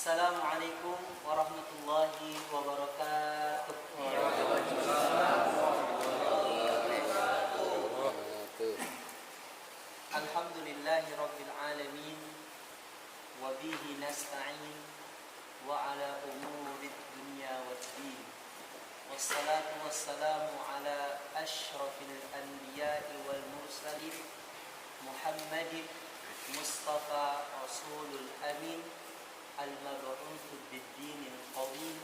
Assalamualaikum warahmatullahi wabarakatuh. Alhamdulillahi rabbil alamin wa bihi nasta'in wa ala umurid dunya waddin. Wassalatu wassalamu ala asyrafil anbiya'i wal mursalin Muhammadin Mustafa Rasulul Amin المبعوث بالدين القويم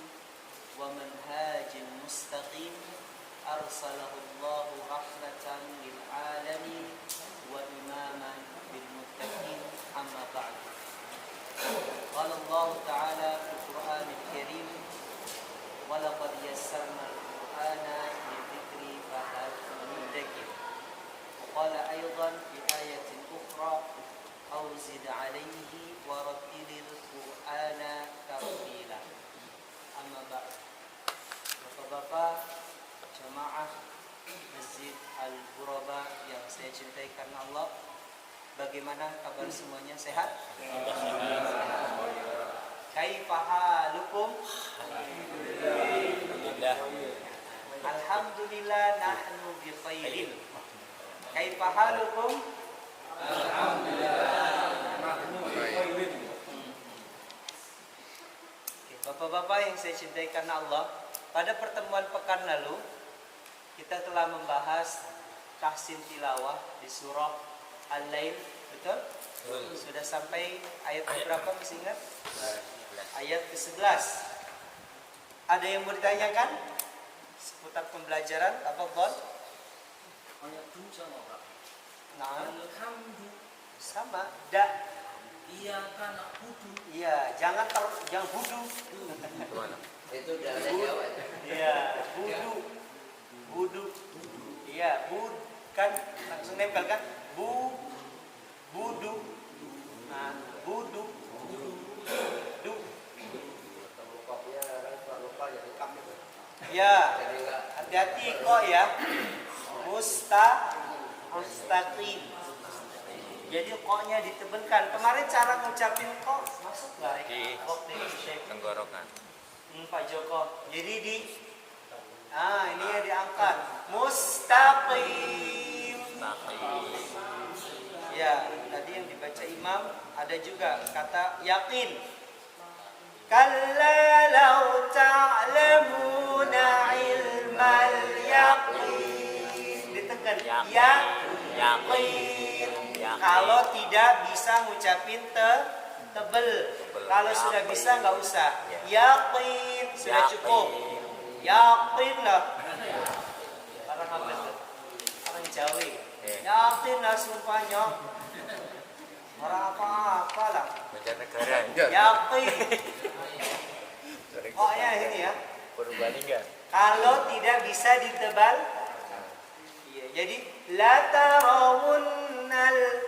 ومنهاج مستقيم أرسله الله رحمة للعالمين وإماما للمتقين أما بعد قال الله تعالى في القرآن الكريم ولقد يسرنا القرآن للذكر فهل من مدكر وقال أيضا في آية أخرى أو زد عليه ورتل القرآن ترتيلا. Amma ba'd. Bapak-bapak jemaah Masjid Al-Ghuraba yang saya cintai karena Allah, bagaimana kabar semuanya? Sehat? Kaifa halukum? Alhamdulillah nahnu bi khairin. Kaifa halukum? Alhamdulillah. Bapak-bapak yang saya cintai karena Allah, pada pertemuan pekan lalu kita telah membahas tahsin tilawah di surah Al-Lail, betul? Sudah sampai ayat berapa, masih ingat? Ayat ke-11. Ada yang mau ditanyakan seputar pembelajaran? Apa, Bon? Ayat itu sama, Pak. Nah, Alhamdulillah. sama. Da. Iya kan budu. Iya, jangan budu. Itu dari Jawa. Iya, budu. Iya, bud kan langsung nempel kan? Budu. Nah, budu. Du. Ya, hati-hati kok ya. Mustaqim. Jadi koknya ditebenkan. Kemarin cara ngucapin kok masuk nggak? Di tenggorokan. Pak Joko. Jadi ini ya diangkat. Mustaqim. Ya, tadi yang dibaca imam ada juga kata yakin. Kalla law ta'lamuna ilmal yaqin. Ditekan. Yakin. Kalau tidak bisa ngucapin tebel. Kalau sudah bisa nggak usah. Yakin sudah cukup. Yakin lah. Orang apa itu? Orang Jawa. Yakin lah sumpahnya. Orang apa lah. Mancanegara. Yakin. Oh ya ini ya. Perbandingan. Kalau tidak bisa ditebal. Iya. Jadi la tarawunnal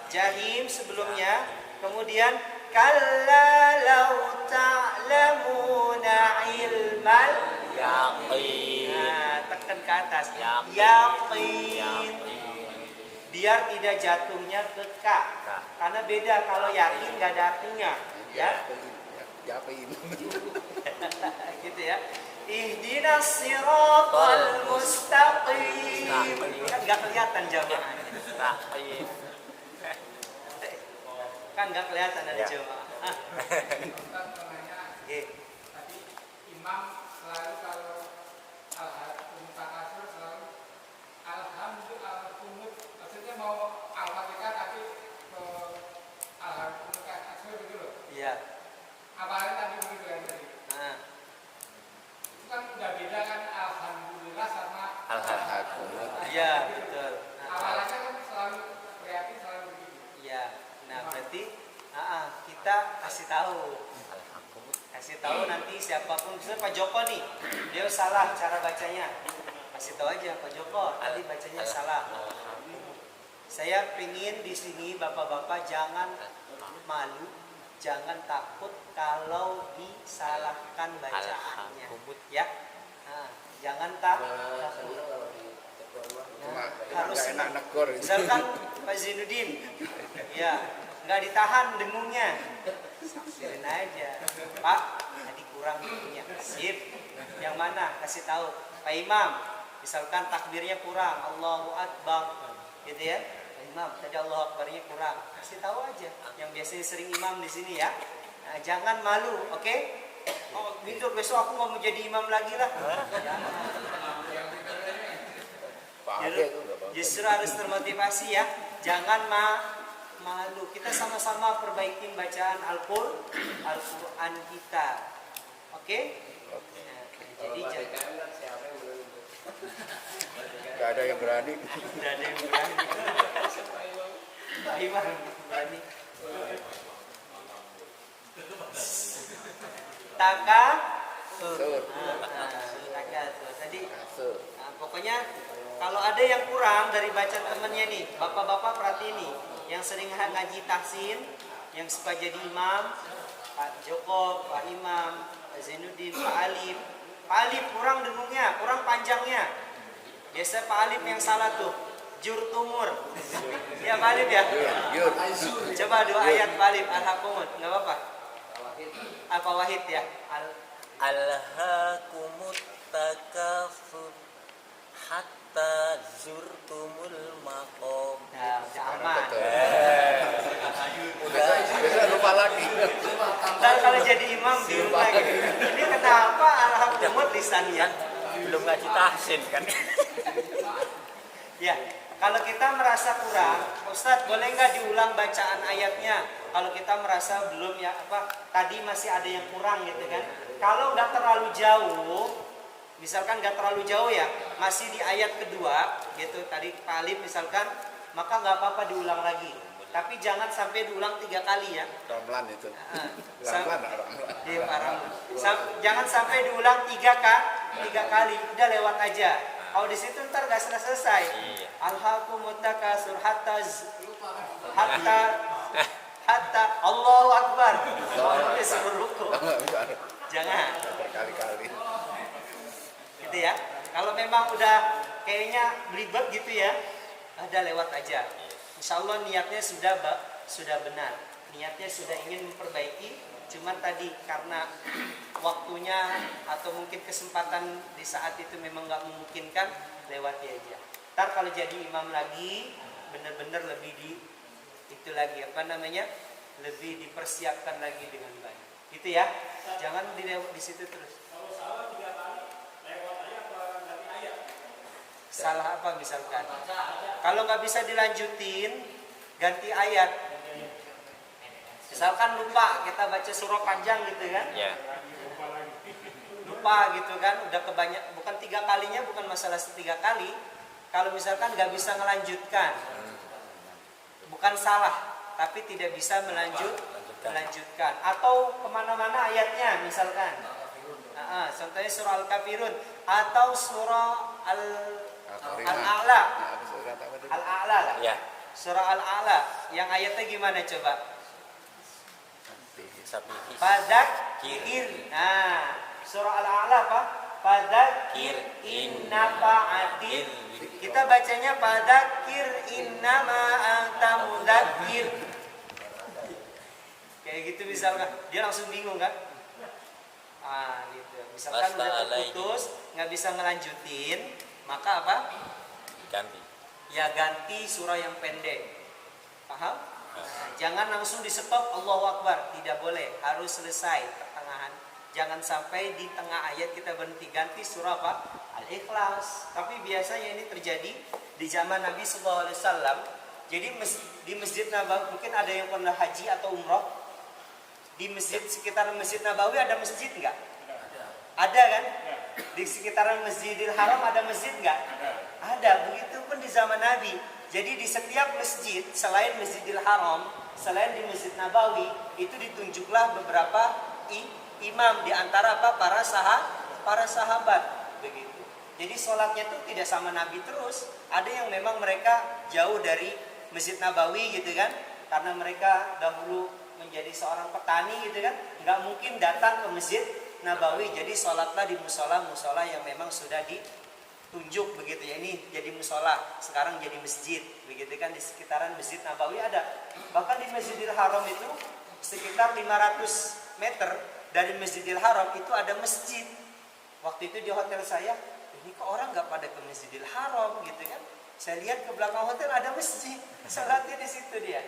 jahim sebelumnya, kemudian kalla law ta'lamuna ilmal yaqin. Nah, tekan ke atas. Yaqin. Biar tidak jatuhnya ke ka. Karena beda kalau yakin enggak ada artinya, ya. Yakin. Gitu ya. Ihdinas siratal mustaqim. Kan enggak kelihatan jamaahnya. Kan nggak kelihatan ada jemaah. Tadi imam selalu kalau al-Fatihah selalu alhamdulillah al-qunut, maksudnya mau al-Fatihah tapi al-Fatihah begitu loh. Iya. Apalagi tadi begitu kan tadi. Nah, itu kan udah beda kan alhamdulillah sama Alhamdulillah. iya betul. Awalnya kan selalu kreatif selalu begitu. Iya. Nah, berarti kita kasih tahu nanti siapapun, misalnya Pak Joko nih, dia salah cara bacanya, kasih tahu aja Pak Joko tadi bacanya salah. Saya pingin di sini bapak-bapak jangan malu, jangan takut kalau disalahkan bacaannya, ya. Nah, jangan takut. Harus enak negor. Misalkan Pak Zainuddin, ya. Nggak ditahan dengungnya, Samperin aja. Pak, tadi kurang punya. Sip. Yang mana? Kasih tahu. Pak Imam, misalkan takbirnya kurang, Allahu Akbar, gitu ya. Pak Imam, tadi Allahu Akbarnya kurang. Kasih tahu aja. Yang biasanya sering imam di sini ya. Nah, jangan malu, oke? Oh, Windur besok aku nggak mau jadi imam lagi lah. Jangan. Justru harus termotivasi ya. Jangan malu. Kita sama-sama perbaikin bacaan Al-Quran kita. Oke? Nah, jadi jangan. Gak ada yang berani. Tidak ada yang berani. Pak Imam berani. Taka. Sur. Taka tuh. Tadi. Sur. Nah, pokoknya kalau ada yang kurang dari bacaan temennya nih, bapak-bapak perhati nih, yang sering ngaji tahsin, yang suka jadi imam, Pak Joko, Pak Imam, Pak Zainuddin, Pak Alif. Pak Alif kurang dengungnya, kurang panjangnya. Biasa Pak Alif yang salah tuh, jur tumur. Ya Pak Alif ya? Yur. Coba 2 ayat Pak Alif, Al-Hakumut, nggak apa-apa? Apa Wahid ya? Alhaakumut takafur hatta zurtumul maqam. Nah, udah aman. Besok lupa lagi. Ntar kalau jadi imam diurut lagi. Ini kenapa Al-Hakumut lisannya? Belum ngaji tahsin kan. Ya, kalau kita merasa kurang, Ustadz boleh nggak diulang bacaan ayatnya? Kalau kita merasa belum ya tadi masih ada yang kurang gitu kan? Kalau nggak terlalu jauh, misalkan nggak terlalu jauh ya, masih di ayat kedua gitu tadi Pak Alif misalkan, maka nggak apa-apa diulang lagi. Tapi jangan sampai diulang 3 kali ya. Ramlan itu. Ramlan. Ramlan. Iya Pak Ramlan. Jangan sampai diulang 3 kali, udah lewat aja. Kalau di situ ntar gak selesai. Alhaakumut takasur hatta Allahu Akbar. Sampai sebelum ruku. Jangan. Berkali-kali. Gitu ya. Kalau memang udah kayaknya belibet gitu ya, ada lewat aja. Insya Allah niatnya sudah benar. Niatnya sudah ingin memperbaiki. Cuman tadi karena waktunya atau mungkin kesempatan di saat itu memang nggak memungkinkan, lewati aja. Ntar kalau jadi imam lagi, benar-benar lebih lebih dipersiapkan lagi dengan baik. Gitu ya. Jangan dilewat di situ terus. Kalau salah 3 kali, lewat aja apa ganti ayat? Salah apa misalkan? Kalau nggak bisa dilanjutin, ganti ayat. Misalkan lupa kita baca surah panjang gitu kan? Ya. Lupa gitu kan? Udah kebanyak, bukan 3 kalinya, bukan masalah 3 kali. Kalau misalkan nggak bisa melanjutkan, bukan salah, tapi tidak bisa melanjutkan. Atau kemana-mana ayatnya misalkan. Contohnya surah Al-Kafirun atau surah Al-A'la. Al-A'la lah. Ya. Surah Al-A'la yang ayatnya gimana coba? Fadzakir. Nah, surah Al-A'la apa? Fadzakir innafa'atin. Kita bacanya fadzakir innama anta mudzakir. Kayak gitu misalkan, dia langsung bingung kan? Gitu. Misalkan udah terputus, nggak bisa ngelanjutin, maka apa? Ganti. Ya ganti surah yang pendek. Paham? Jangan langsung di stop Allahu Akbar, tidak boleh, harus selesai pertengahan. Jangan sampai di tengah ayat kita berhenti, ganti surah apa? Al-Ikhlas. Tapi biasanya ini terjadi di zaman Nabi SAW. Jadi di Masjid Nabawi, mungkin ada yang pernah haji atau umroh. Di masjid sekitar Masjid Nabawi ada masjid nggak? Ada kan? Di sekitaran Masjidil Haram ada masjid nggak? Ada. Begitupun di zaman Nabi. Jadi di setiap masjid selain Masjidil Haram, selain di Masjid Nabawi, itu ditunjuklah beberapa imam di antara para sahabat begitu. Jadi sholatnya itu tidak sama Nabi terus. Ada yang memang mereka jauh dari Masjid Nabawi gitu kan, karena mereka dahulu menjadi seorang petani gitu kan, nggak mungkin datang ke Masjid Nabawi. Jadi sholatlah di musola yang memang sudah ditunjuk begitu ya. Ini jadi musola, sekarang jadi masjid begitu kan. Di sekitaran Masjid Nabawi ada. Bahkan di Masjidil Haram itu sekitar 500 meter dari Masjidil Haram itu ada masjid. Waktu itu di hotel saya, ini kok orang nggak pada ke Masjidil Haram gitu kan? Saya lihat ke belakang hotel ada masjid, salatnya di situ dia.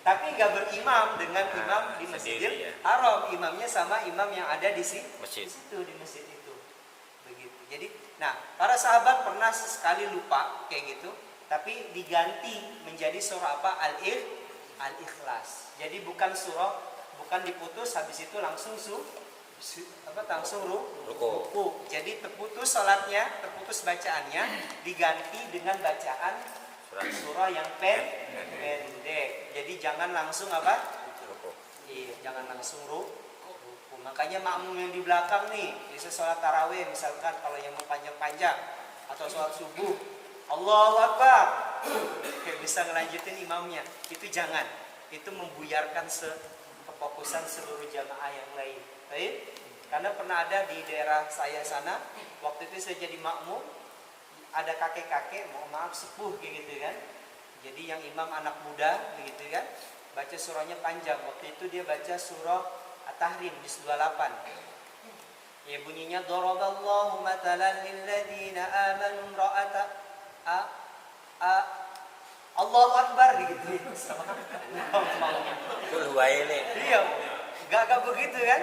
Tapi nggak berimam dengan imam di Masjidil sendiri, ya. Haram, imamnya sama imam yang ada di Masjid. situ di masjid itu. Begitu. Jadi, nah para sahabat pernah sekali lupa kayak gitu, tapi diganti menjadi surah apa? Al-Ikhlas. Jadi bukan surah, bukan diputus habis itu langsung langsung ruku. Jadi terputus salatnya, terputus bacaannya, diganti dengan bacaan surah yang pendek. Jadi jangan langsung apa? Iya, jangan langsung ruku. Makanya makmum yang di belakang nih, bisa sholat tarawih misalkan kalau yang mau panjang-panjang atau sholat subuh, Allahu Akbar, kayak bisa ngelanjutin imamnya. Itu jangan. Itu membuyarkan kefokusan seluruh jamaah yang lain. Baik? Karena pernah ada di daerah saya sana, waktu itu saya jadi makmum, ada kakek-kakek, mohon maaf sepuh kayak gitu kan. Jadi yang imam anak muda begitu kan, baca surahnya panjang. Waktu itu dia baca surah At-Tahrim juz 28. Ya bunyinya daraballahu matalan lil ladzina amanu ra'ata Allahu Akbar gitu. Kul huwaile. Iya, gak begitu kan?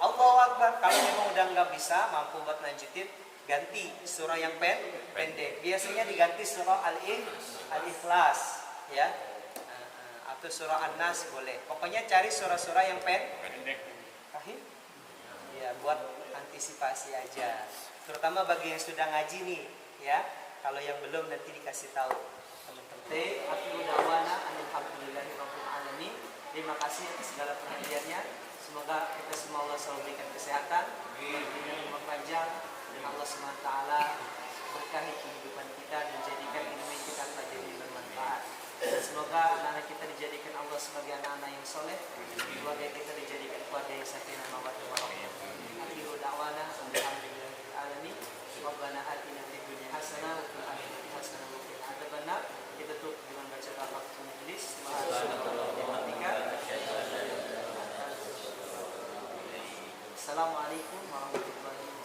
Allahu Akbar. Kalau memang udah nggak bisa, mampu buat lanjutin, ganti surah yang pendek. Biasanya diganti surah Al-Ikhlas, ya, atau surah An-Nas boleh. Pokoknya cari surah-surah yang pendek. Ya, buat antisipasi aja. Terutama bagi yang sudah ngaji nih, ya. Kalau yang belum nanti dikasih tahu teman-teman. Akhirul da'wana alhamdulillahirabbil alamin. Terima kasih atas segala perhatiannya. Semoga kita semua Allah selalu berikan kesehatan, umur panjang, dan Allah SWT berkahi kehidupan kita dan jadikan ilmu kita pelajaran yang bermanfaat. Dan semoga anak-anak kita dijadikan Allah sebagai anak-anak yang soleh, keluarga kita dijadikan keluarga yang sakinah mawaddah warahmah. Akhirul da'wana alhamdulillahirabbil alamin. Rabbana atina fid dunya hasanah wa fil akhirati hasanah wa qina adzabannar. Kita tutup dengan baca kafaratul majlis. Assalamualaikum warahmatullahi wabarakatuh.